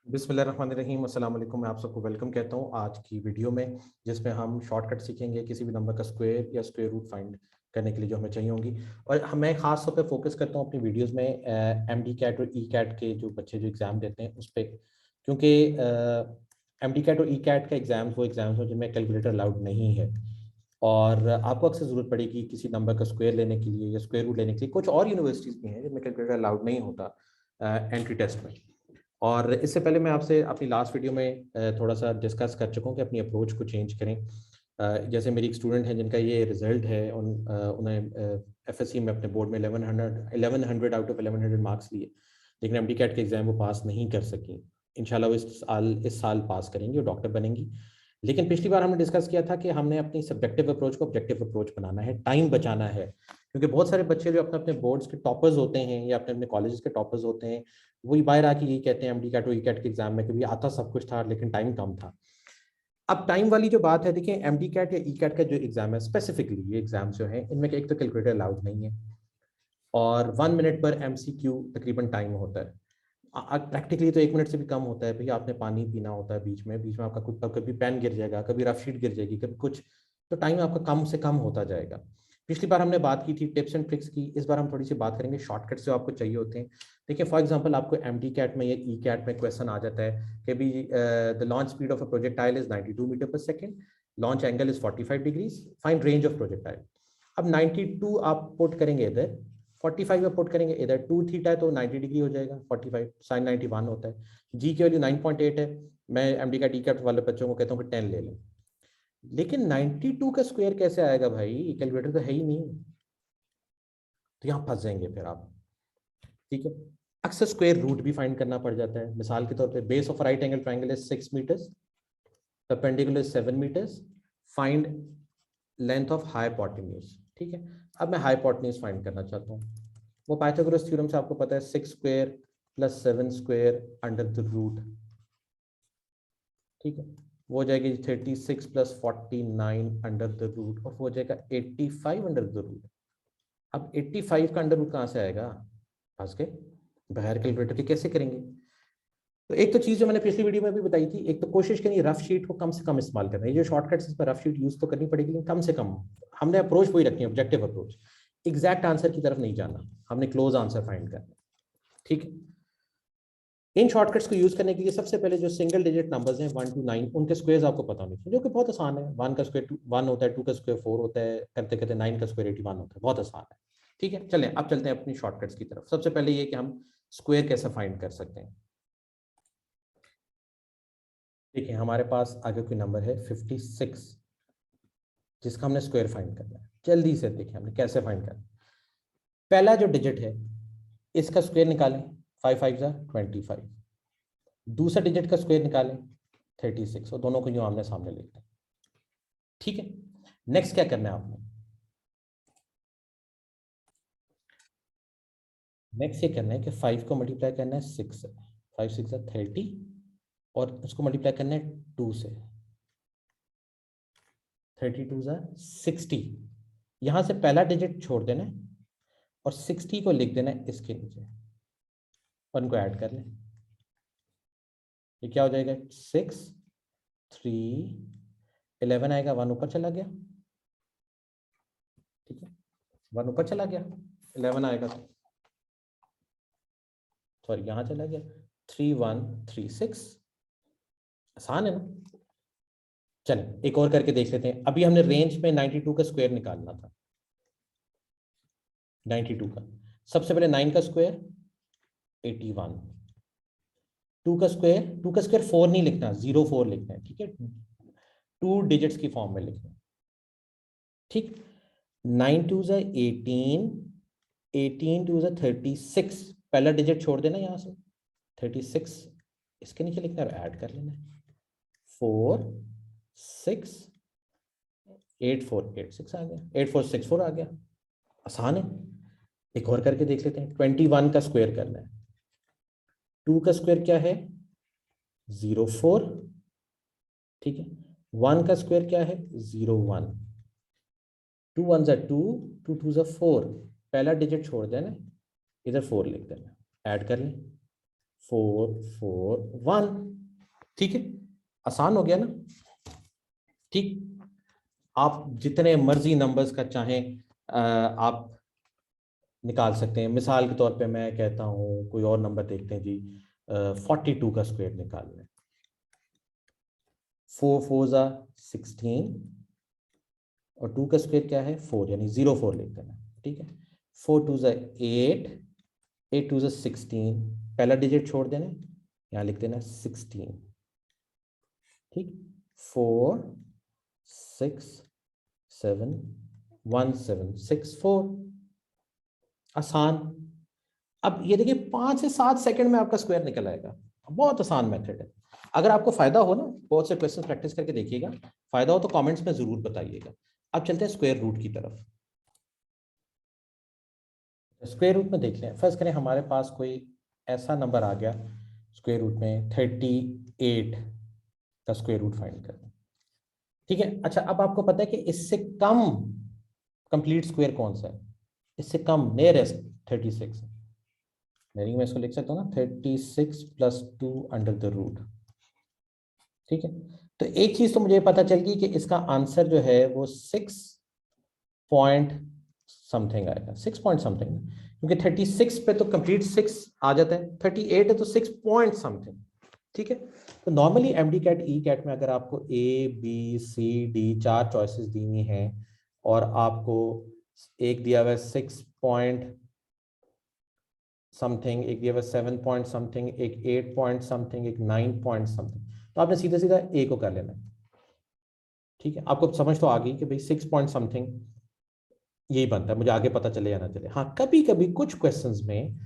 बिस्मिल्लाहिर्रहमानिर्रहीम, अस्सलाम वालेकुम। मैं आप सबको वेलकम कहता हूँ आज की वीडियो में, जिसमें हम शॉर्टकट सीखेंगे किसी भी नंबर का स्क्वायर या स्क्वायर रूट फाइंड करने के लिए जो हमें चाहिए होंगी। और मैं ख़ास तौर पे फोकस करता हूँ अपनी वीडियोस में एम डी कैट और ई कैट के जो बच्चे जो एग्ज़ाम देते हैं उस पर, क्योंकि एम डी कैट और ई कैट का एग्ज़ाम्स वो एग्ज़ाम्स हैं जिनमें कैलकुलेटर अलाउड नहीं है। और आपको अक्सर ज़रूरत पड़ेगी किसी नंबर का स्क्वायर लेने के लिए या स्क्वायर रूट लेने के लिए। कुछ और यूनिवर्सिटीज़ भी हैं जिनमें कैलकुलेटर अलाउड नहीं होता एंट्री टेस्ट में। और इससे पहले मैं आपसे अपनी लास्ट वीडियो में थोड़ा सा डिस्कस कर चुका हूँ कि अपनी अप्रोच को चेंज करें। जैसे मेरी एक स्टूडेंट है जिनका ये रिजल्ट है, उन्हें एफएससी में अपने बोर्ड में 1100 आउट ऑफ 1100 मार्क्स लिए, लेकिन एमडी कैट के एग्ज़ाम वो पास नहीं कर सकी। इंशाल्लाह वो इस साल पास करेंगी और डॉक्टर बनेंगी। लेकिन पिछली बार हमने डिस्कस किया था कि हमने अपनी सब्जेक्टिव अप्रोच को ऑब्जेक्टिव अप्रोच बनाना है, टाइम बचाना है, क्योंकि बहुत सारे बच्चे जो अपने अपने बोर्ड्स के टॉपर्स होते हैं या अपने अपने कॉलेजेस के टॉपर्स होते हैं, वही बाहर आके यही कहते हैं एमडी कैट और ई कैट के एग्जाम में कि भी आता सब कुछ था लेकिन टाइम कम था। अब टाइम वाली जो बात है, देखिए एमडी कैट या ई कैट का जो एग्जाम है, स्पेसिफिकली ये एग्जाम जो है इनमें एक तो कैलकुलेटर अलाउड नहीं है और 1 मिनट पर एमसीक्यू तकरीबन टाइम होता है। प्रैक्टिकली तो 1 मिनट से भी कम होता है। भैया आपने पानी पीना होता है, बीच में आपका कुछ कभी पेन गिर जाएगा, कभी रफ शीट गिर जाएगी, कभी कुछ, तो टाइम आपका कम से कम होता जाएगा। पिछली बार हमने बात की थी टिप्स एंड ट्रिक्स की, इस बार हम थोड़ी सी बात करेंगे शॉर्टकट्स जो आपको चाहिए होते हैं। देखिए फॉर एग्जांपल आपको एमडी कैट में या ई कैट में क्वेश्चन आ जाता है कि भी the launch speed of a projectile is 92 metre per second, launch angle is 45 degrees, find range of projectile. अब 92 आप पुट करेंगे इधर, 45 में पुट करेंगे इधर, 2 थीटा है तो 90 डिग्री हो जाएगा, 45 साइन 91 होता है। जी की वैल्यू 9.8 है। मैं एमडी का टी कैट वाले बच्चों को कहता हूँ कि 10 ले लें। लेकिन 92 का स्क्वायर कैसे आएगा भाई, कैलकुलेटर तो है ही नहीं, तो यहाँ फंस जाएंगे फिर आप। ठीक है, अक्सर स्क्वायर रूट भी फाइंड करना पड़ जाता है। मिसाल के तौर पे base of right angle triangle is 6 metres, perpendicular is 7 metres, find length of hypotenuse. ठीक है, अब मैं हाइपोटेन्यूज फाइंड करना चाहता हूँ। वो पाइथागोरस थ्योरम से आपको पता है 6 square plus 7 square under the root. ठीक है, वो हो जाएगी 36 प्लस 49 अंडर द रूट, और वो हो जाएगा 85 अंडर द रूट। अब 85 का अंडर रूट कहाँ से आएगा, फंस के, बगैर कैलकुलेटर के कैसे करेंगे। तो एक तो चीज जो मैंने पिछली वीडियो में भी बताई थी, एक तो कोशिश करिए रफ शीट को कम से कम इस्तेमाल करना है। ये जो शॉर्टकट्स, इस पर रफ शीट यूज तो करनी पड़ेगी लेकिन कम से कम हमने अप्रोच वही रखनी है, ऑब्जेक्टिव अप्रोच। एग्जैक्ट आंसर की तरफ नहीं जाना, हमने क्लोज आंसर फाइंड करना। ठीक है, इन शॉर्टकट्स को यूज करने के लिए सबसे पहले जो सिंगल डिजिट नंबर्स हैं 1 to 9, उनके स्क्वायर्स आपको पता होने चाहिए, जो कि बहुत आसान है। 1 का स्क्वायर 1 होता है, 2 का स्क्वायर 4 होता है, करते करते 9 का स्क्वायर 81 होता है, बहुत आसान है। ठीक है, चलें अब चलते हैं अपनी शॉर्टकट्स की तरफ। सबसे पहले ये कि हम स्क्वायर कैसे फाइंड कर सकते हैं। देखिए हमारे पास आगे कोई नंबर है 56, जिसका हमने स्क्वायर फाइंड करना है। जल्दी से देखिए हमने कैसे फाइंड करना है। पहला जो डिजिट है इसका स्क्वायर निकालें, 5 5 25। दूसरा डिजिट का स्क्वायर निकालें 36, और दोनों को यूं आमने सामने लिखते हैं। ठीक है, नेक्स्ट क्या करना है आपने, नेक्स्ट ये करना है कि 5 को मल्टीप्लाई करना है 6 से, 5 6 30, और उसको मल्टीप्लाई करना है 2 से, 32 60। यहां से पहला डिजिट छोड़ देना है और 60 को लिख देना है इसके नीचे, और इनको ऐड कर लें। ये क्या हो जाएगा, 6 3 11 आएगा, 1 ऊपर चला गया। ठीक है, 1 ऊपर चला गया, 11 आएगा तो सॉरी यहाँ चला गया, 3136। आसान है ना। चलें एक और करके देख लेते हैं। अभी हमने रेंज में 92 का स्क्वायर निकालना था। 92 का सबसे पहले 9 का स्क्वायर 81, 2 का स्क्वायर, 2 का स्क्वायर 4 नहीं लिखना, 04 लिखना है। ठीक है, 2 डिजिट्स की फॉर्म में लिखना है। ठीक, 9 2 18, 18 2 36, पहला डिजिट छोड़ देना यहाँ से, 36 इसके नीचे लिखना है और ऐड कर लेना है, 4 6 8486 आ गया, 8464 आ गया। आसान है, एक और करके देख लेते हैं। 21 का स्क्वायर करना है, 2 का स्क्वायर क्या है 04। ठीक है, 1 का स्क्वायर क्या है 01, 2 1 2, 2 2 4, पहला डिजिट छोड़ देना, इधर 4 लिख देना, ऐड कर लें, 441। ठीक है, आसान हो गया ना। ठीक, आप जितने मर्जी नंबर्स का चाहें आप निकाल सकते हैं। मिसाल के तौर पे मैं कहता हूँ कोई और नंबर देखते हैं जी, 42 का स्क्वायर निकाल लें। 4 4 ज़ा 16 और 2 का स्क्वायर क्या है 4, यानी 04 लिख देना। ठीक है, 4 2 ज़ा 8, 8 2 ज़ा 16, पहला डिजिट छोड़ देना, यहाँ लिख देना 16। ठीक, 4 6 7 1 7 6 4, आसान। अब ये देखिए 5 से 7 सेकंड में आपका स्क्वायर निकल आएगा। बहुत आसान मेथड है। अगर आपको फायदा हो ना, बहुत से क्वेश्चन प्रैक्टिस करके देखिएगा, फायदा हो तो कमेंट्स में जरूर बताइएगा। अब चलते हैं स्क्वायर रूट की तरफ। स्क्वायर रूट में देख लें, फर्स्ट करें हमारे पास कोई ऐसा नंबर आ गया स्क्वायर रूट में 38 का स्क्वायर रूट फाइंड करें। ठीक है, अच्छा अब आपको पता है कि इससे कम कंप्लीट स्क्वायर कौन सा है, इससे कम नियरेस्ट 36 है। मैं इसको लिख सकता हूँ ना 36 + 2 अंडर द रूट। ठीक है, तो एक चीज तो मुझे पता चल गई कि इसका आंसर जो है वो 6 पॉइंट समथिंग आएगा, 6 पॉइंट समथिंग, क्योंकि 36 पे तो कंप्लीट 6 आ जाता है, 38 है तो 6 पॉइंट समथिंग। ठीक है, तो normally MD CAT E CAT में अगर आपको A B C D 4 choices दी हुई हैं और आपको एक दिया हुआ है 6 पॉइंट समथिंग, एक दिया हुआ 7 पॉइंट समथिंग, एक 8 पॉइंट समथिंग, एक 9 पॉइंट समथिंग, तो आपने सीधा सीधा ए को कर लेना है। ठीक है, आपको समझ तो आ गई कि भाई 6 पॉइंट समथिंग यही बनता है, मुझे आगे पता चले या ना चले। हाँ, कभी कभी कुछ क्वेश्चंस में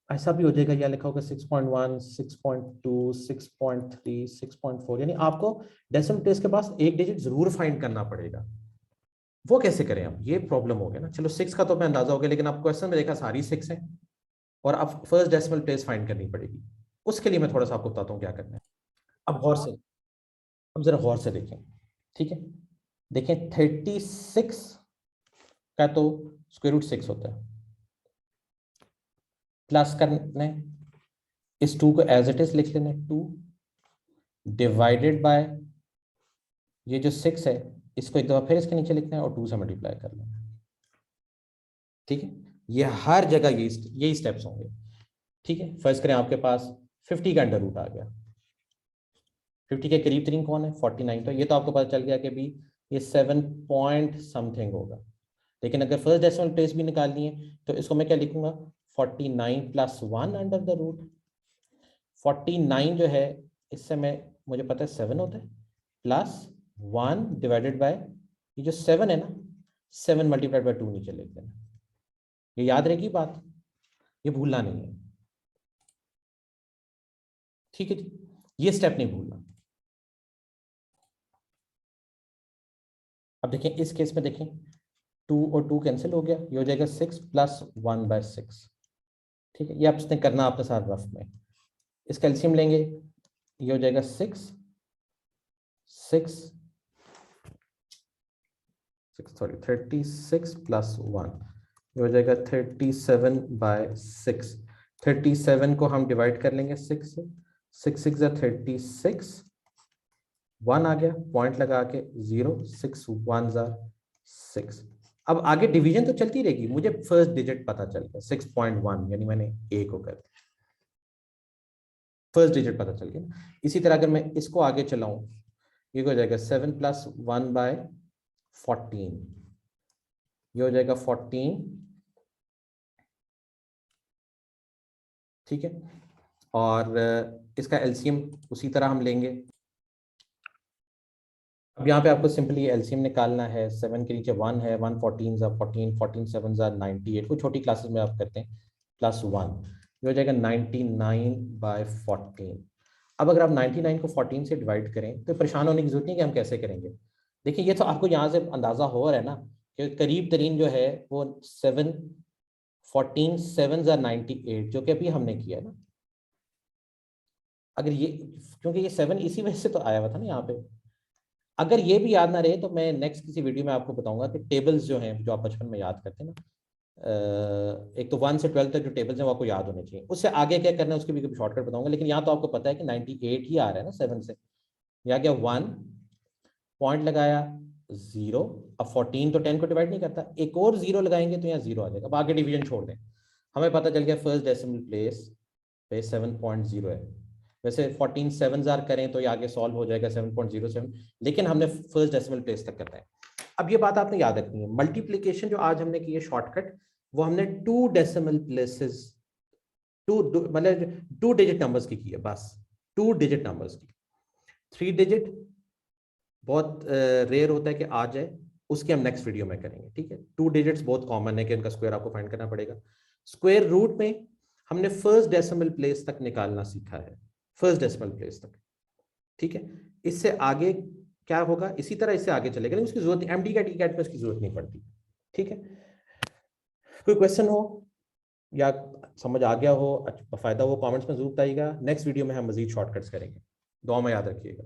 ऐसा भी हो जाएगा, या लिखा होगा 6.1 6.2 6.3 6.4, यानी आपको डेसिमल प्लेस के पास एक डिजिट जरूर फाइंड करना पड़ेगा। वो कैसे करें हम, ये प्रॉब्लम हो गया ना। चलो 6 का तो मैं अंदाजा हो गया, लेकिन आप क्वेश्चन में देखा सारी 6 है और अब फर्स्ट डेसिमल प्लेस फाइंड करनी पड़ेगी। उसके लिए मैं थोड़ा सा आपको बताता हूँ क्या करना है। अब गौर से, अब जरा गौर से देखें। ठीक है, देखें 36 का तो स्क्वायर रूट 6 होता है, प्लस करना है, इस 2 को एज इट इज लिख लेना है, 2 डिवाइडेड बाय ये जो 6 है, इसको एक दफा फिर इसके नीचे लिखना है और 2 से मल्टीप्लाई कर लेना है। ठीक है, ये हर जगह यही स्टेप्स होंगे। ठीक है, फर्स्ट करें, आपके पास 50 का अंडर रूट आ गया, 50 के करीब तरीन कौन है 49, तो ये तो आपको पता चल गया कि भी ये 7 पॉइंट समथिंग होगा। लेकिन अगर फर्स्ट डेसिमल प्लेस भी निकालनी है तो इसको मैं क्या लिखूंगा 49 + 1 अंडर द रूट। 49 जो है इससे मैं, मुझे पता है 7 होता है, प्लस 1 डिवाइडेड बाय ये जो 7 है ना, 7 × 2 नीचे लिख देना। ये याद रहेगी बात, ये भूलना नहीं है। ठीक है जी, ये स्टेप नहीं भूलना। अब देखें इस केस में, देखें 2 और 2 कैंसिल हो गया, ये हो जाएगा 6 + 1/6। ठीक है, ये आपने करना आपके साथ रफ में, इसका एलसीएम लेंगे, ये हो जाएगा 6 सॉरी 36 + 1, ये हो जाएगा 37/6। 37 को हम डिवाइड कर लेंगे 6 से, 6 6 36, 1 आ गया, पॉइंट लगा के 0, 6 1 6। अब आगे डिवीजन तो चलती रहेगी, मुझे फर्स्ट डिजिट पता चल गया 6.1, यानी मैंने ए को कर दिया, फर्स्ट डिजिट पता चल गया। इसी तरह अगर मैं इसको आगे चलाऊं, ये हो जाएगा 7 + 1/14, ये हो जाएगा 14। ठीक है, और इसका एलसीएम उसी तरह हम लेंगे। अब यहाँ पे आपको सिंपली एलसीएम निकालना है, 7 के नीचे 1 है, 1 14 ज़ा 14, 14 7 ज़ा 98, को छोटी क्लासेस में आप करते हैं, +1, ये हो जाएगा 99/14। अब अगर आप 99 को 14 से डिवाइड करें तो परेशान होने की जरूरत नहीं कि हम कैसे करेंगे। देखिए ये तो आपको यहाँ से अंदाजा हो रहा है ना कि करीब तरीन जो है वो 7 14 7 ज़ा 98, जो कि अभी हमने किया है ना। अगर ये, क्योंकि ये 7 इसी वजह से तो आया हुआ था ना यहाँ पे। अगर ये भी याद ना रहे तो मैं नेक्स्ट किसी वीडियो में आपको बताऊंगा कि टेबल्स जो हैं, जो आप बचपन में याद करते हैं ना, एक तो 1 से 12 तक जो टेबल्स हैं वो आपको याद होने चाहिए। उससे आगे क्या करना है उसके भी कभी शॉर्टकट बताऊंगा, लेकिन यहाँ तो आपको पता है कि 98 ही आ रहा है ना 7 से। यहाँ क्या 1 पॉइंट लगाया 0, अब 14 तो 10 को डिवाइड नहीं करता, एक और 0 लगाएंगे तो यहाँ 0 आ जाएगा। अब आगे डिवीजन छोड़ दें, हमें पता चल गया फर्स्ट डेसिमल प्लेस पे 7.0 है। वैसे 14 7 करें तो ये आगे सॉल्व हो जाएगा 7.07, लेकिन हमने फर्स्ट डेसिमल प्लेस तक करना है। अब ये बात आपने याद रखनी है, मल्टीप्लीकेशन जो आज हमने की है शॉर्टकट, वो हमने 2 डेसिमल प्लेसेस, मतलब 2 डिजिट नंबर्स की है बस, 2 डिजिट नंबर्स की। 3 डिजिट बहुत रेयर होता है कि आ जाए, उसके हम नेक्स्ट वीडियो में करेंगे, ठीक है। 2 डिजिट्स बहुत कॉमन है कि उनका स्क्वायर आपको फाइंड करना पड़ेगा। स्क्वायर रूट में हमने फर्स्ट डेसिमल प्लेस तक निकालना सीखा है, फर्स्ट डेसिमल प्लेस तक, ठीक है। इससे आगे क्या होगा, इसी तरह इससे आगे चलेगा, लेकिन उसकी जरूरत नहीं, एमडी का टी कैट में उसकी जरूरत नहीं पड़ती, ठीक है। कोई क्वेश्चन हो या समझ आ गया हो, फायदा हो, कमेंट्स में जरूर बताइएगा। नेक्स्ट वीडियो में हम मजीद शॉर्टकट्स करेंगे। दुआ में याद रखिएगा।